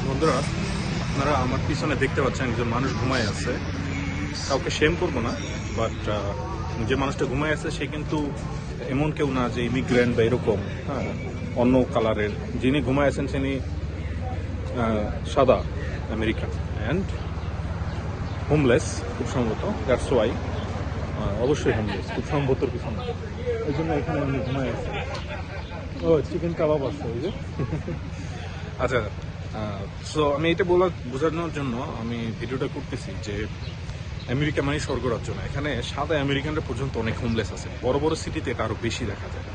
বন্ধুরা, আপনারা আমার পিছনে দেখতে পাচ্ছেন একজন মানুষ ঘুমায় আছে। কাউকে শেম করবো না, বাট যে মানুষটা ঘুমায় আছে সে কিন্তু এমন কেউ না যে ইমিগ্রেন্ট বা এরকম, হ্যাঁ, অন্য কালারের। যিনি ঘুমায় আছেন তিনি সাদা আমেরিকান অ্যান্ড হোমলেস খুব সম্ভবত। দ্যাটস ওয়াই, অবশ্যই হোমলেস খুব সম্ভবত পিছনে, এই জন্য এখানে উনি ঘুমায় আছে। ও চিকেন কাবাব আছে ওই যে। আচ্ছা, সো আমি এটা বোঝানোর জন্য আমি ভিডিওটা করতেছি যে আমেরিকা মানে স্বর্গরাজ্য না। এখানে সাদা আমেরিকানরা পর্যন্ত অনেক হোমলেস আছে। বড় বড় সিটিতে এটা আরও বেশি দেখা যায়।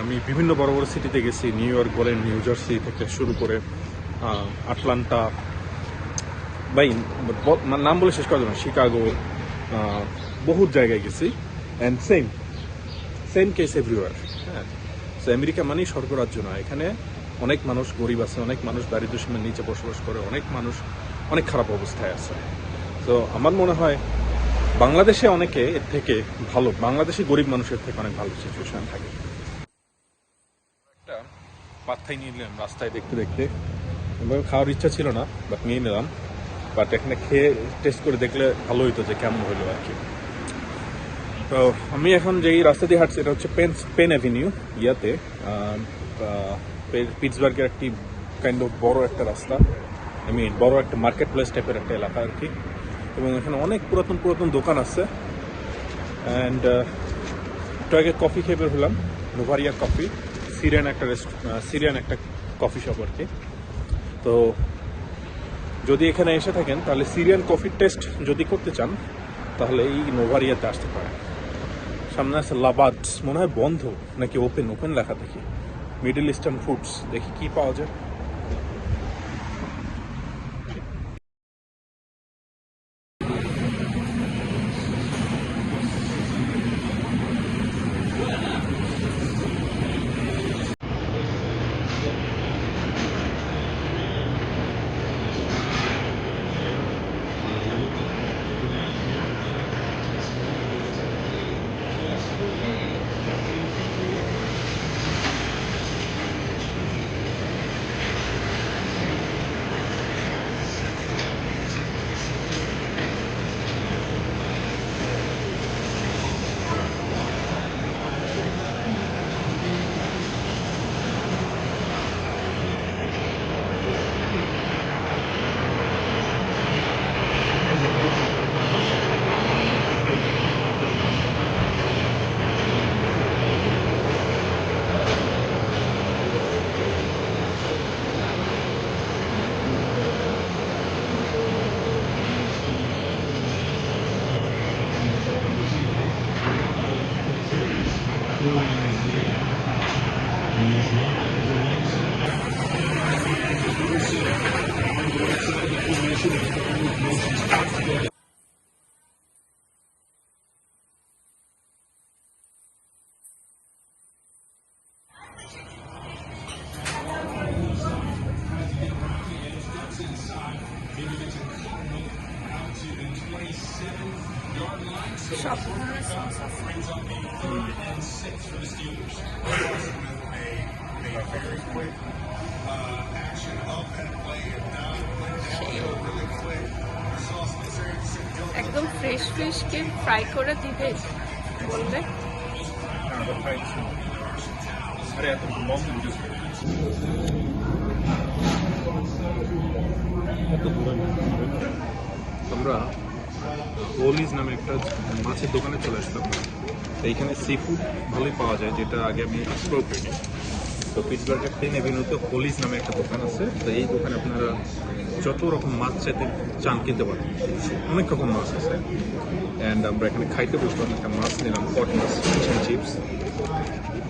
আমি বিভিন্ন বড় বড় সিটিতে গেছি, নিউ ইয়র্ক বলেন, নিউ জার্সি থেকে শুরু করে আটলান্টা, বাই নাম বলে শেষ করা যাবে না, শিকাগো, বহুত জায়গায় গেছি। And same case everywhere. হ্যাঁ, সো আমেরিকা মানেই স্বর্গরাজ্য না। এখানে অনেক মানুষ গরিব আছে, অনেক মানুষ দারিদ্র্য সীমার নিচে বসবাস করে, অনেক মানুষ অনেক খারাপ অবস্থায় আছে। তো আমার মনে হয় বাংলাদেশে অনেকে এর থেকে ভালো, বাংলাদেশে গরিব মানুষের থেকে অনেক ভালো সিচুয়েশন থাকে। একটা পাত্তাই নিয়ে নিলাম রাস্তায় দেখতে দেখতে, এভাবে খাওয়ার ইচ্ছা ছিল না, বাট নিয়ে নিলাম। বাট এখানে খেয়ে টেস্ট করে দেখলে ভালো হইতো যে কেমন হইলো আর কি। তো আমি এখন যেই রাস্তা দিয়ে হাঁটছি এটা হচ্ছে পেন অ্যাভিনিউ, ইয়াতে পিটসবার্গের একটি কাইন্ড অফ বড় একটা রাস্তা, বড় একটা মার্কেট প্লেস টাইপের একটা এলাকা আর কি। এবং এখানে অনেক পুরাতন দোকান আছে। অ্যান্ড একটু আগে কফি খেয়ে বের হলাম, নোভারিয়া কফি, সিরিয়ান একটা কফি শপ আর কি। তো যদি এখানে এসে থাকেন তাহলে সিরিয়ান কফির টেস্ট যদি করতে চান তাহলে এই নোভারিয়াতে আসতে পারেন। সামনে আছে লাবাদ, মনে হয় বন্ধ নাকি ওপেন লেখা দেখি। মিডল ইস্টার্ন ফুডস, দেখি কি পাওয়া যায়। সব ধরনের সস আছে। একদম ফ্রেশ কে ফ্রাই করে দিবে বলবে। আমরা হোলিজ নামে একটা মাছের দোকানে চলে আসলাম। তো এইখানে সি ফুড ভালোই পাওয়া যায়, যেটা আগে আমি এক্সপ্লোর করিনি। তো পিটসবার্গের পেন অ্যাভিনিউতে হোলিজ নামে একটা দোকান আছে। তো এই দোকানে আপনারা যত রকম মাছ চান কিনতে পারেন, অনেক রকম মাছ আছে। অ্যান্ড আমরা এখানে খাইতে বসলাম, একটা মাছ নিলাম, পট মাছ, ফিশ অ্যান্ড চিপস,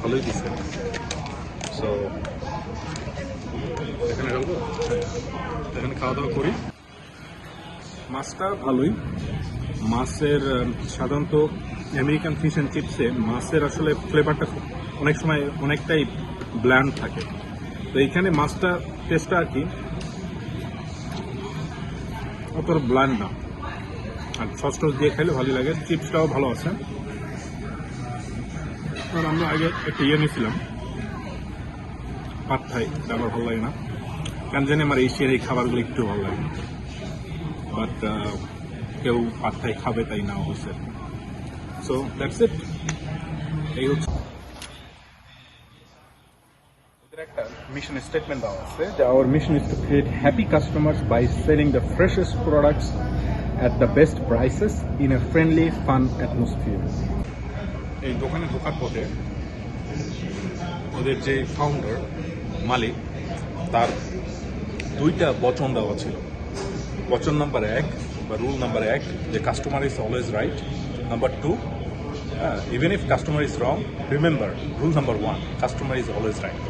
ভালোই দিচ্ছে। সো এখানে রাখবো, এখানে খাওয়া দাওয়া করি। মাছটা ভালোই। মাছের সাধারণত আমেরিকান ফিশ অ্যান্ড চিপসে মাছের আসলে ফ্লেভারটা অনেক সময় অনেকটাই ব্ল্যান্ড থাকে। তো এইখানে মাছটা টেস্টটা আর কি অত ব্ল্যান্ড না, আর সস টস দিয়ে খাইলে ভালোই লাগে। চিপসটাও ভালো আছে। আর আমরা আগে একটা নিয়েছিলাম পাত থাই, আমার ভালো লাগে না। কেন জানি আমার এশিয়ার এই খাবারগুলো একটু ভালো লাগে, বাট কেউ পাত্তাই খাবে তাই না অবশ্য। So that's it. এই হচ্ছে একটা মিশন স্টেটমেন্ট দেওয়া আছে যে our mission is to create happy customers by selling the freshest products at the best prices in a friendly fun atmosphere. এই দোকানে ঢোকার পথে ওদের যে ফাউন্ডার মালিক তার দুইটা বচন দেওয়া ছিল। বচন নাম্বার 1 বা রুল নাম্বার 1 যে customer is always right, number 2 even if customer is wrong remember rule number 1 customer is always right.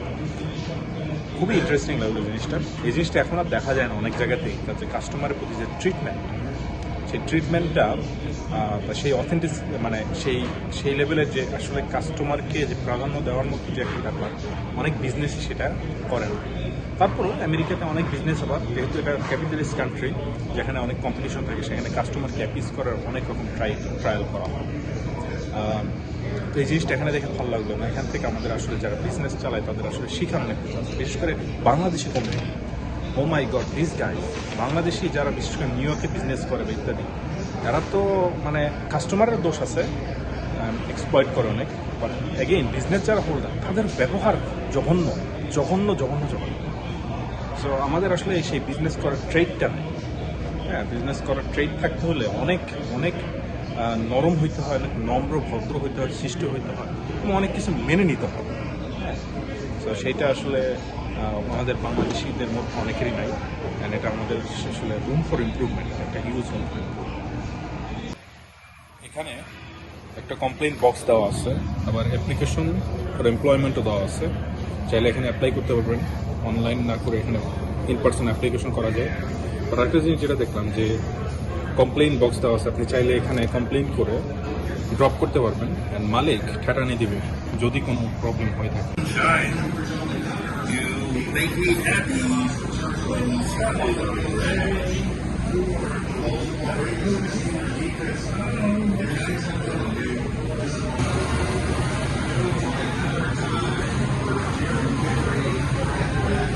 খুবই ইন্টারেস্টিং লাগলো জিনিসটা। এই জিনিসটা এখন আর দেখা যায় না অনেক জায়গাতেই, যে কাস্টমারের প্রতি যে ট্রিটমেন্ট, সেই ট্রিটমেন্টটা বা সেই অথেন্টিক মানে সেই লেভেলের যে আসলে কাস্টমারকে যে প্রাধান্য দেওয়ার মতো যে একটা ব্যাপার, অনেক বিজনেসই সেটা করে না। তারপরেও আমেরিকাতে অনেক বিজনেস আবার, যেহেতু এটা ক্যাপিটালিস্ট কান্ট্রি যেখানে অনেক কম্পিটিশন থাকে, সেখানে কাস্টমারকে অ্যাপিস করার অনেক রকম ট্রায়াল করা হয়। তো এই জিনিসটা এখানে দেখে ভালো লাগলো না। এখান থেকে আমাদের আসলে যারা বিজনেস চালায় তাদের আসলে শিখার অনেক কিছু আছে, বিশেষ করে Bangladeshi company. Oh my god, this guys, Bangladeshi যারা বিশেষ করে নিউ ইয়র্কে বিজনেস করে বা ইত্যাদি, তারা তো মানে কাস্টমারের দোষ আছে, এক্সপ্লয়েট করে অনেক, বাট অ্যাগেইন বিজনেস যারা হোল্ডার তাদের ব্যবহার জঘন্য জঘন্য জঘন্য জঘন্য। সো আমাদের আসলে সেই বিজনেস করার ট্রেডটা নেই। হ্যাঁ, বিজনেস করার ট্রেড থাকতে হলে অনেক অনেক নরম হইতে হয়, অনেক নম্র ভদ্র হইতে হয়, সৃষ্ট হইতে হয় এবং অনেক কিছু মেনে নিতে হবে। হ্যাঁ, তো সেইটা আসলে আমাদের বাংলাদেশিদের মধ্যে অনেকেরই নাই, অ্যান্ড এটা আমাদের আসলে রুম ফর ইমপ্রুভমেন্ট, একটা হিউজ রুম ফর ইমপ্রুভমেন্ট। এখানে একটা কমপ্লেইন বক্স দেওয়া আছে, আবার অ্যাপ্লিকেশন ফর এমপ্লয়মেন্টও দেওয়া আছে। চাইলে এখানে অ্যাপ্লাই করতে পারবেন, অনলাইন না করে এখানে ইন পার্সন অ্যাপ্লিকেশন করা যায়। আর একটা জিনিস যেটা দেখলাম যে কমপ্লেইন বক্স দেওয়া আছে, আপনি চাইলে এখানে কমপ্লেইন করে ড্রপ করতে পারবেন, অ্যান্ড মালিক ঠেটানি দিবে যদি কোনো প্রবলেম হয়ে থাকে।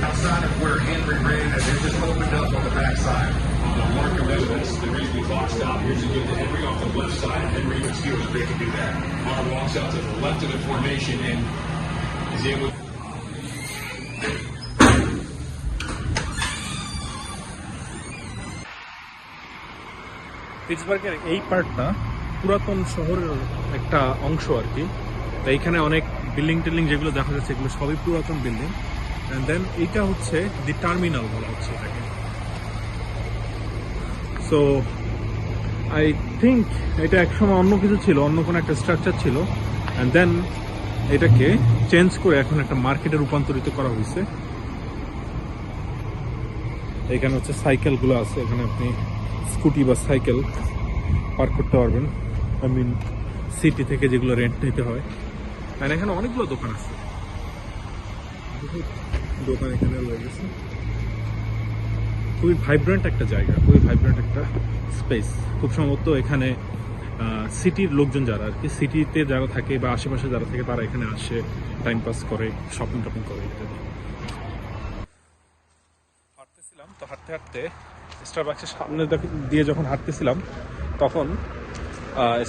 Outside of where Henry ran, and it just opened up on the backside. The marker movements, the reason we clock stop. Here's a give to Henry off the left side. Henry with skills, they can do that. Mark walks out to the left of the formation and is able. পিটসবার্গের এই পার্টটা পুরাতন শহরের একটা অংশ আর কি। তো এইখানে অনেক বিল্ডিং টিল্ডিং যেগুলো দেখা যাচ্ছে এগুলো সবই পুরাতন বিল্ডিং। অ্যান্ড দেন এইটা হচ্ছে দি টার্মিনাল বলা হচ্ছে এটাকে। সো আই থিঙ্ক এটা একসময় অন্য কিছু ছিল, অন্য কোনো একটা স্ট্রাকচার ছিল, অ্যান্ড দেন এটাকে চেঞ্জ করে এখন একটা মার্কেটে রূপান্তরিত করা হয়েছে। এখানে হচ্ছে সাইকেলগুলো আছে, এখানে আপনি স্কুটি বা সাইকেল পার্ক করতে পারবেন, আই মিন সিটি থেকে যেগুলো রেন্ট নিতে হয়। আর এখানে অনেকগুলো দোকান আছে, দোকান এখানে রয়ে গেছে। খুবই ভাইব্রেন্ট একটা জায়গা, খুবই ভাইব্রেন্ট একটা স্পেস। খুব সম্ভবত এখানে সিটির লোকজন যারা আর কি, সিটিতে যারা থাকে বা আশেপাশে যারা থাকে তারা এখানে আসে, টাইম পাস করে, শপিং টপিং করে ইত্যাদি। হাঁটতেছিলাম তো, হাঁটতে হাঁটতে স্টারবাক্সের সামনে দিয়ে যখন হাঁটতেছিলাম তখন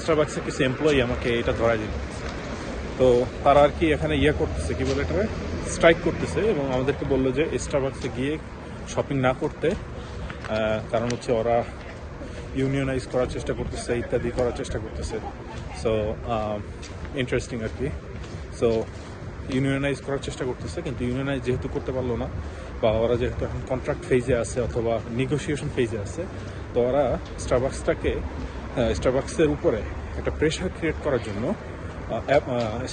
স্টারবাক্সের কিছু এমপ্লয়ি আমাকে এটা ধরাই দিল। তো তারা আর কি এখানে ইয়ে করতেছে, কি বলে এটা, স্ট্রাইক করতেছে, এবং আমাদেরকে বললো যে স্টারবাক্সে গিয়ে শপিং না করতে, কারণ হচ্ছে ওরা ইউনিয়নাইজ করার চেষ্টা করতেছে, ইত্যাদি করার চেষ্টা করতেছে। সো ইন্টারেস্টিং আর কি। সো ইউনিয়নাইজ করার চেষ্টা করতেছে, কিন্তু ইউনিয়নাইজ যেহেতু করতে পারলো না, বা ওরা যেহেতু এখন কন্ট্রাক্ট ফেজে আছে অথবা নেগোসিয়েশন ফেজে আছে, তো ওরা স্টারবাক্সের উপরে একটা প্রেশার ক্রিয়েট করার জন্য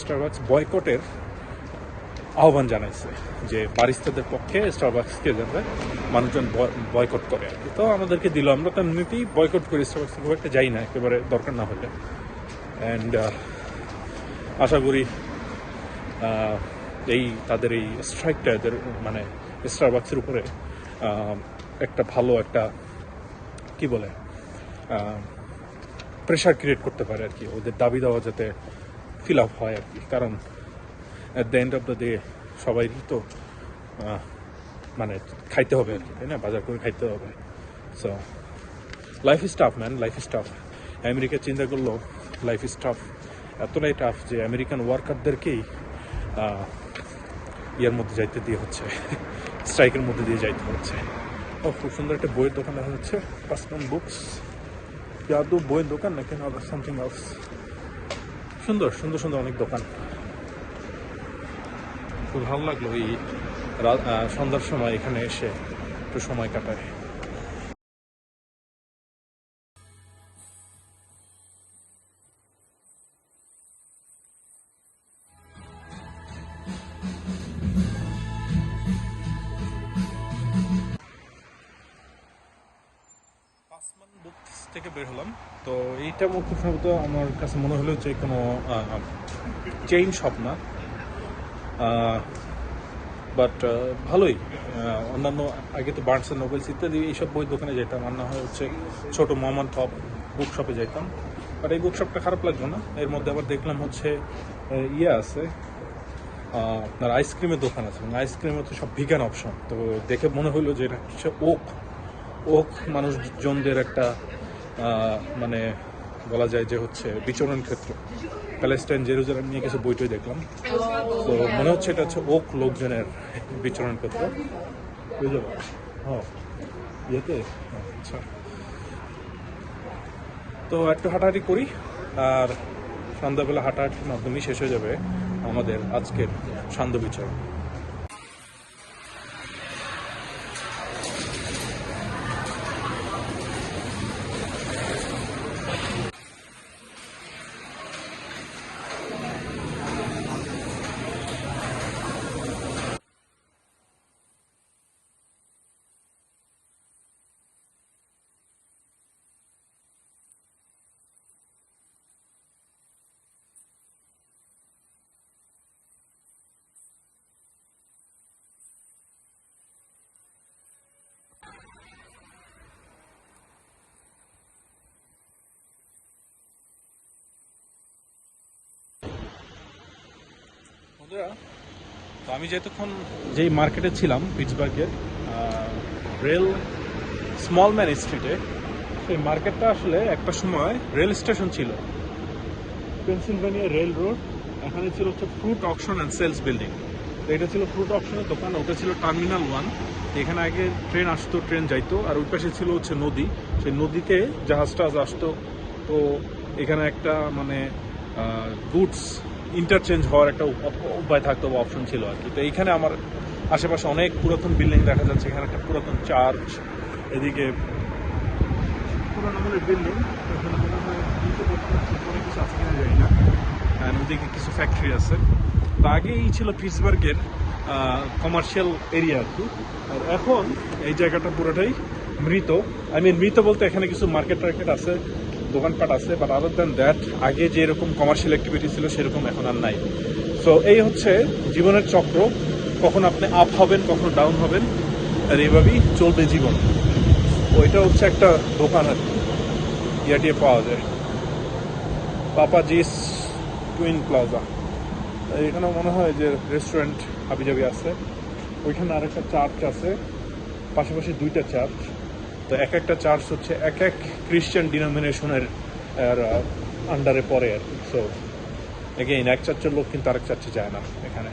স্টারবাক্স বয়কটের আহ্বান জানাইছে, যে বারিস্তাদের পক্ষে স্টারবাক্সকে যাতে মানুষজন বয়কট করে আর কি। তো আমাদেরকে দিল, আমরা তো এমনিতেই বয়কট করি, স্টারবাক্সে খুব একটা যাই না একেবারে দরকার না হলে। অ্যান্ড আশা করি তাদের এই স্ট্রাইকটা এদের মানে স্টারবাক্সের উপরে একটা ভালো একটা কি বলে প্রেশার ক্রিয়েট করতে পারে আর কি, ওদের দাবি দেওয়া যাতে ফিল আপ হয় আর কি। কারণ at the end of the day সবাই তো মানে খাইতে হবে আর কি, তাই না? বাজার করে খাইতে হবে। So life is tough man, life is tough. America চিন্তা করলো লাইফ ইজ টাফ, এতটাই টাফ যে আমেরিকান ওয়ার্কারদেরকেই ইয়ার মধ্যে যাইতে দিয়ে হচ্ছে, স্ট্রাইকের মধ্যে দিয়ে যাইতে হচ্ছে। ও খুব সুন্দর একটা বইয়ের দোকান দেখা যাচ্ছে, পাসমান বুকস। আদৌ বইয়ের দোকান নাকি সামথিং এলস। সুন্দর সুন্দর সুন্দর অনেক দোকান। খুব ভালো লাগলো এই সন্ধ্যার সময় এখানে এসে একটু সময় কাটায়। পাসমান বুকস থেকে বের হলাম। তো এইটা খুব সম্ভবত আমার কাছে মনে হলো যে কোনো চেইন শপ না, বাট ভালোই। অন্যান্য আগে তো বার্নস অ্যান্ড নোবেলস ইত্যাদি এইসব বই দোকানে যেতাম, আর না হয় হচ্ছে ছোটো মম অ্যান্ড পপ বুক শপে যেতাম। বাট এই বুক শপটা খারাপ লাগলো না। এর মধ্যে আবার দেখলাম হচ্ছে ইয়ে আছে, আপনার আইসক্রিমের দোকান আছে, আইসক্রিমের তো সব ভিগান অপশন। তো দেখে মনে হলো যে এটা হচ্ছে ওক মানুষজনদের একটা মানে বলা যায় যে হচ্ছে বিচরণ ক্ষেত্র। প্যালেস্টাইন জেরুজালেম নিয়ে কিছু বইটই দেখলাম, তো মনে হচ্ছে এটা হচ্ছে ওক লোকজনের বিচরণ ক্ষেত্র। বুঝতে পারো? হ্যাঁ, ইয়েতে আচ্ছা। তো একটু হাঁটাহাঁটি করি, আর সন্ধ্যাবেলা হাঁটাহাঁটির মাধ্যমেই শেষ হয়ে যাবে আমাদের আজকের সান্ধ্য বিচরণ। তো আমি যেই মার্কেটে ছিলাম পিটসবার্গের রেল স্মল ম্যান স্ট্রিটে, সেই মার্কেটটা আসলে একটা সময় রেল স্টেশন ছিল, পেনসিলভেনিয়া রেল রোড। এখানে ছিল হচ্ছে fruit auction and sales building. তো এটা ছিল ফ্রুট অকশনের দোকান, ওটা ছিল টার্মিনাল 1। এখানে আগে ট্রেন আসতো, ট্রেন যাইতো, আর ওই পাশে ছিল হচ্ছে নদী, সেই নদীতে জাহাজ টাহাজ আসতো। তো এখানে একটা মানে গুডস ইন্টারচেঞ্জ হওয়ার একটা উপায় থাকতো বা অপশন ছিল আর কি। তো এইখানে আমার আশেপাশে অনেক পুরাতন বিল্ডিং দেখা যাচ্ছে। এখানে একটা পুরাতন চার্চ, এদিকে পুরানো আমলের বিল্ডিং, এখানে মনে হয় অনেক কিছু আছে কিনা জানি না। আর ওদিকে কিছু ফ্যাক্টরি আছে। তো আগেই ছিল পিটসবার্গের কমার্শিয়াল এরিয়া আর কি। আর এখন এই জায়গাটা পুরোটাই মৃত। মৃত বলতে এখানে কিছু মার্কেট টার্কেট আছে, দোকানপাট আছে, বাট আদার দ্যান দ্যাট আগে যে এরকম কমার্শিয়াল অ্যাক্টিভিটি ছিল সেরকম এখন আর নাই। সো এই হচ্ছে জীবনের চক্র, কখন আপনি আপ হবেন, কখন ডাউন হবেন, আর এইভাবেই চলবে জীবন। ওইটা হচ্ছে একটা দোকান আর কি, ইয়াটিয়ে পাওয়া যায়, পাপাজিস টুইন প্লাজা। এখানে মনে হয় যে রেস্টুরেন্ট হাবিজাবি আছে। ওইখানে আরেকটা চার্চ আছে, পাশাপাশি দুইটা চার্চ। তো একটা চার্চ হচ্ছে এক খ্রিস্টান ডিনোমিনেশনের আন্ডারে পড়ে আর কি। সো এগেইন এক চার্চের লোক কিন্তু আরেক চার্চে যায় না এখানে।